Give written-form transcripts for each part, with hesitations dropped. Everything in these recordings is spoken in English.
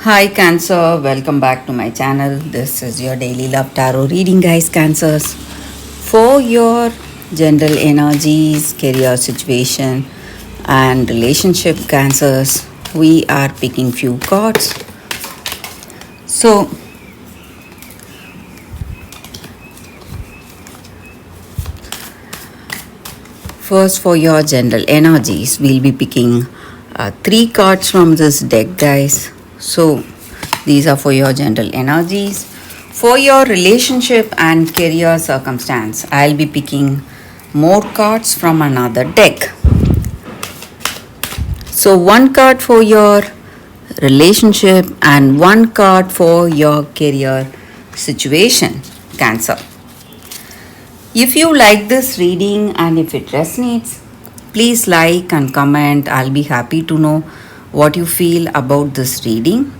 Hi Cancer, welcome back to my channel. This is your daily love tarot reading, guys. Cancers, for your general energies, career situation, and relationship. Cancers, we are picking few cards. So, first, for your general energies, we'll be picking three cards from this deck, guys. So, these are for your general energies. For your relationship and career circumstance, I'll be picking more cards from another deck. So, one card for your relationship and one card for your career situation, Cancer. If you like this reading and if it resonates, please like and comment. I'll be happy to know what you feel about this reading.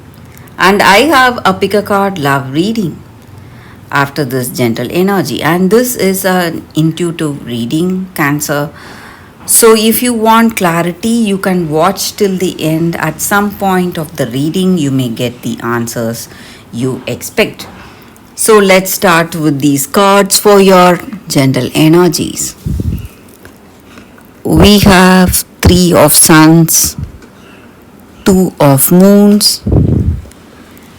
And I have a pick a card love reading after this gentle energy. And this is an intuitive reading, Cancer. So if you want clarity, you can watch till the end. At some point of the reading, you may get the answers you expect. So let's start with these cards for your general energies. We have 3 of Suns, 2 of Moons,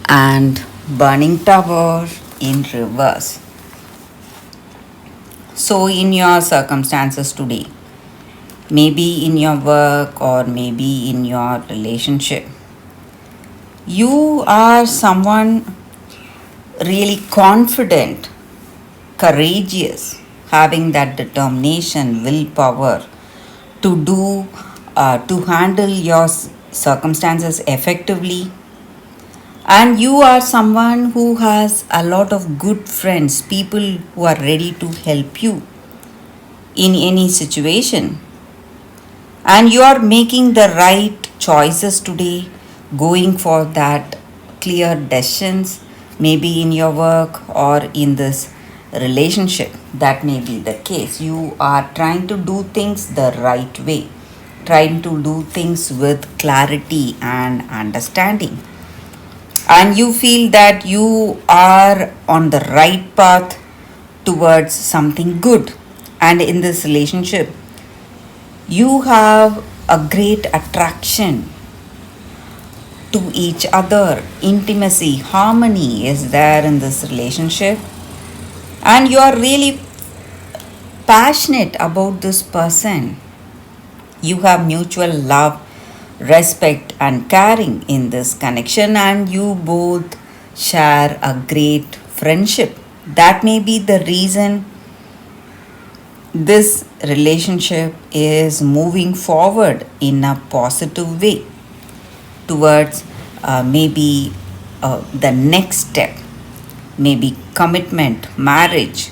and Burning Tower in reverse. So in your circumstances today, maybe in your work or maybe in your relationship, you are someone really confident, courageous, having that determination, willpower to handle your circumstances effectively. And you are someone who has a lot of good friends, people who are ready to help you in any situation. And you are making the right choices today, going for that clear decisions, maybe in your work or in this relationship. That may be the case. You are trying to do things the right way, trying to do things with clarity and understanding. And you feel that you are on the right path towards something good. And in this relationship, you have a great attraction to each other. Intimacy, harmony is there in this relationship. And you are really passionate about this person. You have mutual love, respect, and caring in this connection, and you both share a great friendship. That may be the reason this relationship is moving forward in a positive way towards maybe the next step, maybe commitment, marriage.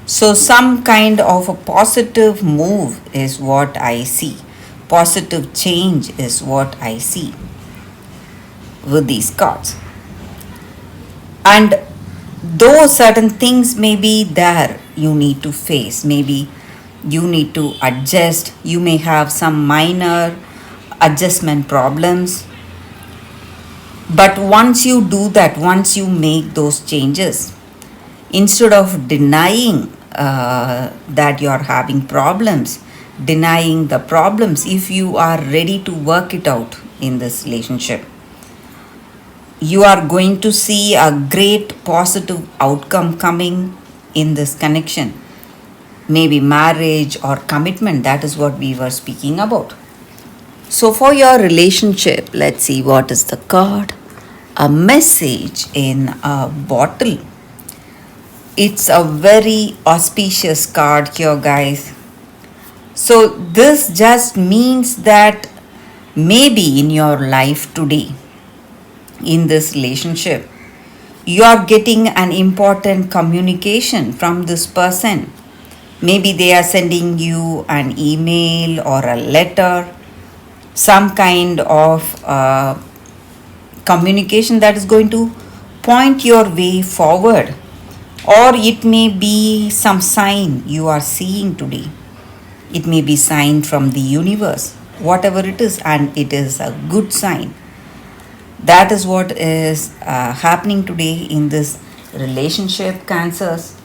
So, some kind of a positive move is what I see. Positive change is what I see with these cards. And though certain things may be there, you need to face, maybe you need to adjust, you may have some minor adjustment problems. But once you do that, once you make those changes, instead of denying that you are having problems, denying the problems, if you are ready to work it out in this relationship, you are going to see a great positive outcome coming in this connection. Maybe marriage or commitment, that is what we were speaking about. So for your relationship, let's see what is the card. A message in a bottle. It's a very auspicious card here, guys. So this just means that maybe in your life today, in this relationship, you are getting an important communication from this person. Maybe they are sending you an email or a letter, some kind of communication that is going to point your way forward. Or it may be some sign you are seeing today. It may be sign from the universe, whatever it is, and it is a good sign. That is what is happening today in this relationship, Cancers.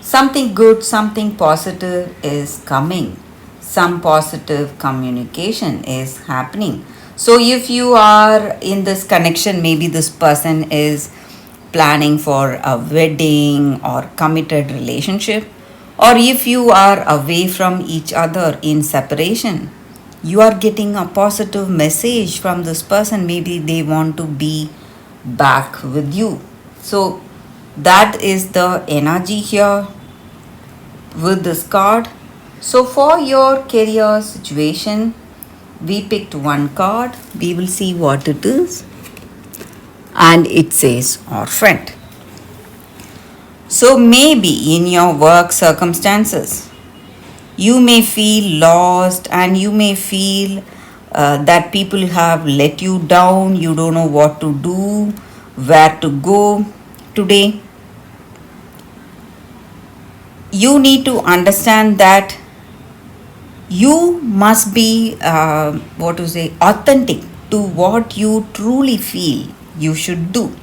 Something good, something positive is coming. Some positive communication is happening. So, if you are in this connection, maybe this person is planning for a wedding or committed relationship, or if you are away from each other in separation, you are getting a positive message from this person. Maybe they want to be back with you. So, that is the energy here with this card. So, for your career situation, we picked one card. We will see what it is. And it says, our friend. So, maybe in your work circumstances, you may feel lost and you may feel that people have let you down. You don't know what to do, where to go today. You need to understand that you must be what to say authentic to what you truly feel you should do.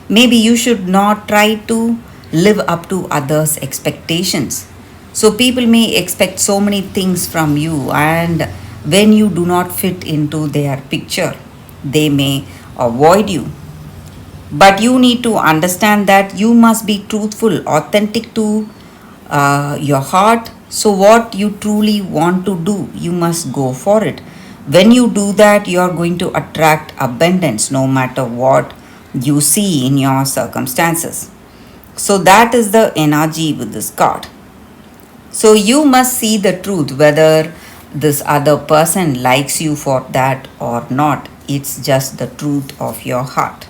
Maybe you should not try to live up to others expectations. So people may expect so many things from you, and when you do not fit into their picture, they may avoid you. But you need to understand that you must be truthful, authentic to your heart. So, what you truly want to do, you must go for it. When you do that, you are going to attract abundance no matter what you see in your circumstances. So, that is the energy with this card. So, you must see the truth whether this other person likes you for that or not. It's just the truth of your heart.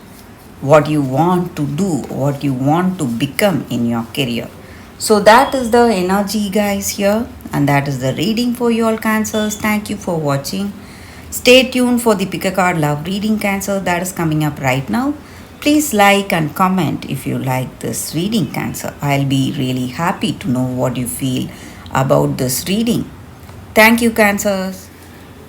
What you want to do, what you want to become in your career. So that is the energy, guys, here, and that is the reading for you all, Cancers. Thank you for watching. Stay tuned for the pick a card love reading, Cancer, that is coming up right now. Please like and comment if you like this reading, Cancer. I'll be really happy to know what you feel about this reading. Thank you, Cancers.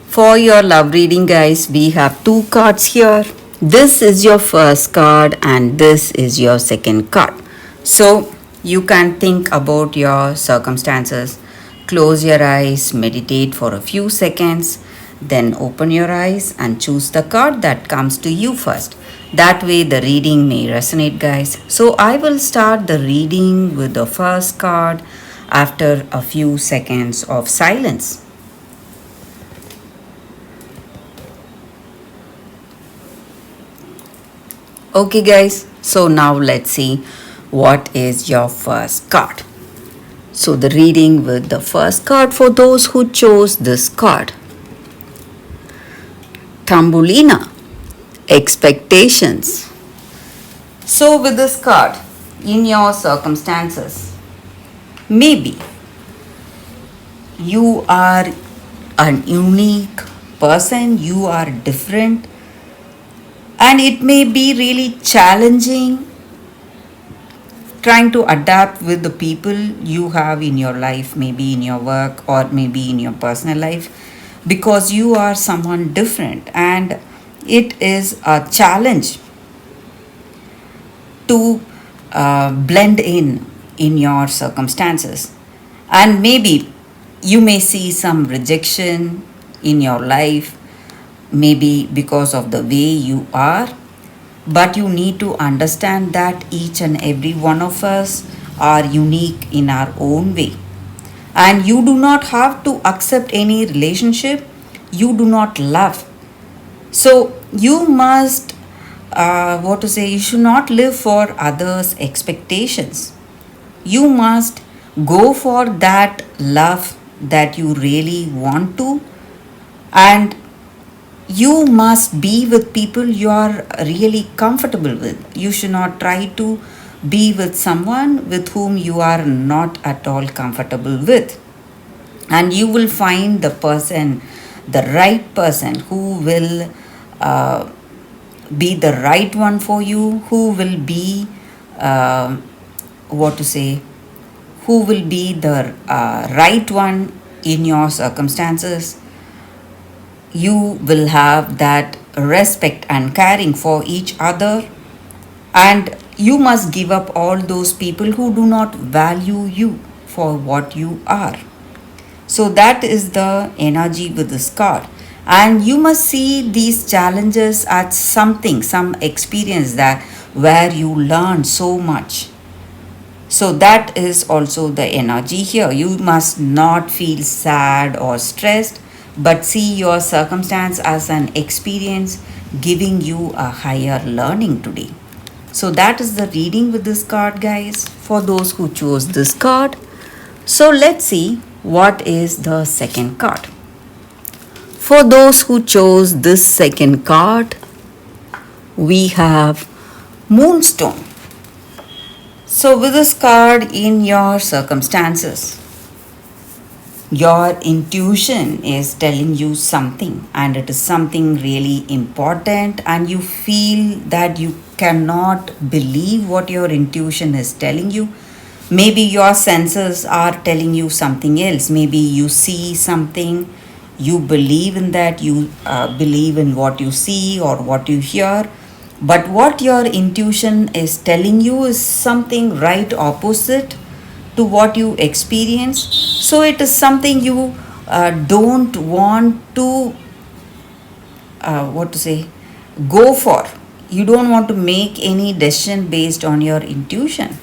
For your love reading, guys, we have two cards here. This is your first card and this is your second card. So you can think about your circumstances. Close your eyes, meditate for a few seconds, then open your eyes and choose the card that comes to you first. That way the reading may resonate, guys. So I will start the reading with the first card after a few seconds of silence. Okay, guys, so now let's see what is your first card. So, the reading with the first card for those who chose this card. Tambulina, expectations. So, with this card, in your circumstances, maybe you are a unique person, you are different, and it may be really challenging trying to adapt with the people you have in your life, maybe in your work or maybe in your personal life, because you are someone different, and it is a challenge to blend in your circumstances. And maybe you may see some rejection in your life, maybe because of the way you are, but you need to understand that each and every one of us are unique in our own way, and you do not have to accept any relationship you do not love. So you must what to say, you should not live for others expectations. You must go for that love that you really want to, and you must be with people you are really comfortable with. You should not try to be with someone with whom you are not at all comfortable with. And you will find the person, the right person who will be the right one for you, who will be uh, what to say, who will be the right one in your circumstances. You will have that respect and caring for each other, and you must give up all those people who do not value you for what you are. So that is the energy with this card. And you must see these challenges as something, some experience that where you learn so much. So that is also the energy here. You must not feel sad or stressed, but see your circumstance as an experience giving you a higher learning today. So that is the reading with this card, guys, for those who chose this card. So let's see what is the second card. For those who chose this second card, we have Moonstone. So, with this card in your circumstances, your intuition is telling you something, and it is something really important, and you feel that you cannot believe what your intuition is telling you. Maybe your senses are telling you something else. Maybe you see something, you believe in that, you believe in what you see or what you hear. But what your intuition is telling you is something right opposite to what you experience. So it is something you don't want to, what to say, go for. You don't want to make any decision based on your intuition.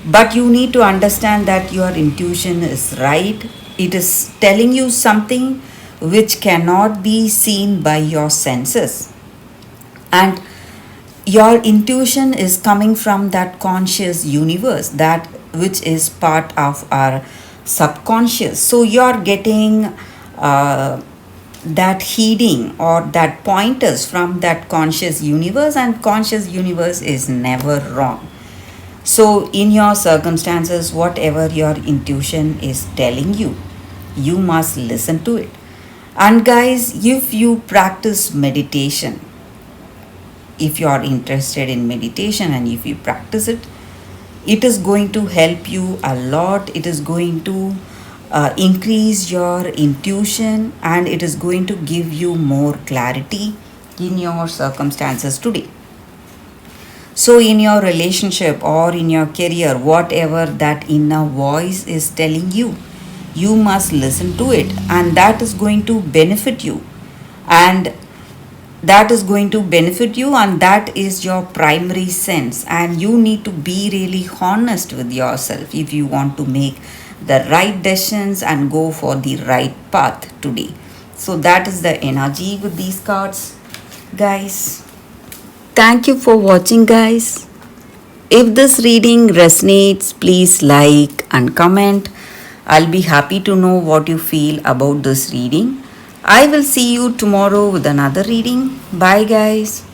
But you need to understand that your intuition is right. It is telling you something which cannot be seen by your senses. And your intuition is coming from that conscious universe, that which is part of our subconscious. So you're getting that heeding or that pointers from that conscious universe, and conscious universe is never wrong. So in your circumstances, whatever your intuition is telling you, you must listen to it. And guys, if you practice meditation, if you are interested in meditation and if you practice it, it is going to help you a lot. It is going to increase your intuition, and it is going to give you more clarity in your circumstances today. So, in your relationship or in your career, whatever that inner voice is telling you, you must listen to it, and that is going to benefit you. And that is going to benefit you, and that is your primary sense. And you need to be really honest with yourself if you want to make the right decisions and go for the right path today. So, that is the energy with these cards, guys. Thank you for watching, guys. If this reading resonates, please like and comment. I'll be happy to know what you feel about this reading. I will see you tomorrow with another reading. Bye, guys.